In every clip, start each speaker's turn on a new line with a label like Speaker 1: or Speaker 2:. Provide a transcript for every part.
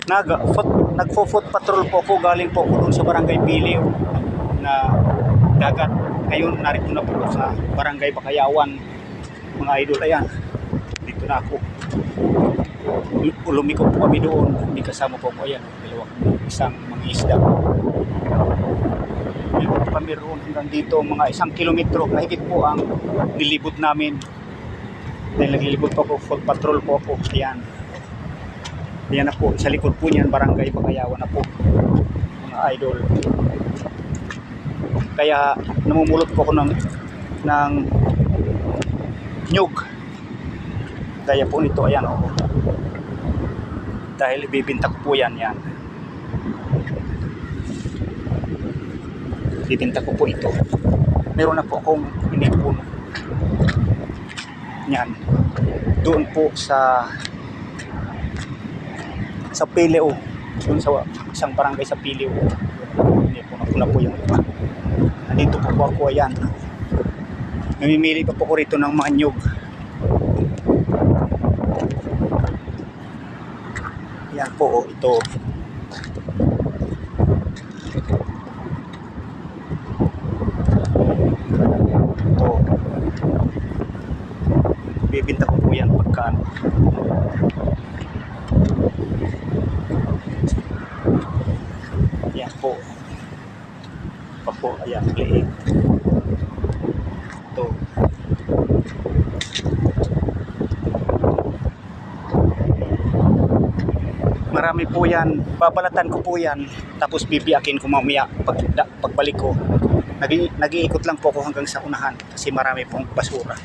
Speaker 1: Nagfo-foot patrol po ako, galing po ako doon sa Barangay Piliw na dagat. Ngayon narito na po sa Barangay Bakayawan, mga idol. Ayan, dito na ako. Lumiko po kami doon, hindi kasama po ako. Ayan, isang mga isda. Lumiko po kami roon hanggang dito, mga 1 kilometro. Mahigit po ang nilibot namin. Dahil naglilibot po ako, full patrol po ako. Ayan. Ayan na po, sa likod po niyan, Barangay Bakayawan na po, mga idol. Kaya namumulot po ako ng nyug. Kaya po nito, ayan o. Dahil ibibinta ko po yan. Ibibinta ko po ito. Meron na po akong inipon. Yan. Doon po sa Piliw, doon sa isang barangay sa Piliw. Inipon na po yung iba. Nandito po ako, ayan. Namimili pa po ko rito ng mga nyug. Yan po, ito. Ito. Bibinta ko po yan pagkaan. Yan po. Ayan, liit. Ito. Marami po yan. Babalatan ko po yan. Tapos bibiyakin ko mamaya pagbalik ko. Nag-iikot lang po ako hanggang sa unahan. Kasi marami pong basura.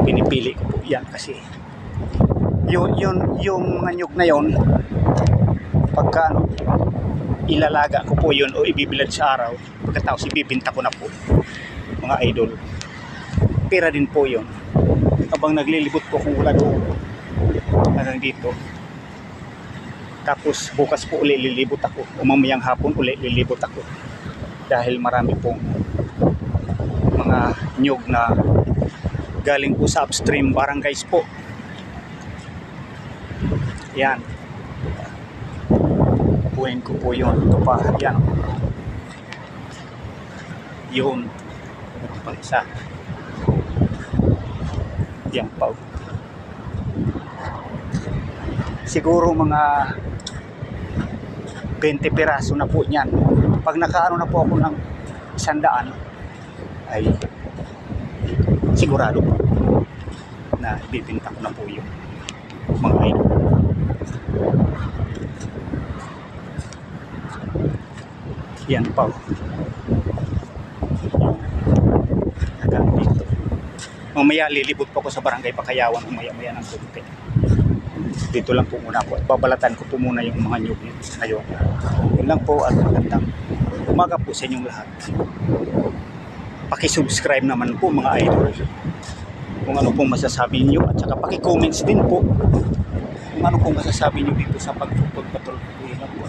Speaker 1: Pinipili ko po yan kasi yung mga nyug na yon, pagka ilalaga ko po yun o ibibilad sa araw, pagkatapos ibibinta ko na po, mga idol. Pera din po yun. Habang naglilibot po kung wala doon hanggang dito. Tapos bukas po uli lilibot ako o mamayang hapon uli lilibot ako. Dahil marami pong mga nyug na galing po sa upstream barangays po. Yan. Kuhin ko po yun. Ito pa. Yan. Yun. Ito pa isa. Yan pa. Siguro mga 20 piraso na po niyan. Pag nakaano na po ako ng 100, ay sigurado po na bibinta ko na po yung mga idol. Yan pa. Hanggang dito. Mamaya lilibot po ako sa Barangay Bakayawan. Mamaya ng kunti. Dito lang po muna po. Babalatan ko po muna yung mga nyug ngayon. Yun lang po at magandang umaga po sa inyong lahat. Paki-subscribe naman po mga idol. Kung ano pong masasabi niyo at saka paki-comments din po kung ano pong masasabi niyo dito sa pag-patrol. Yun lang po.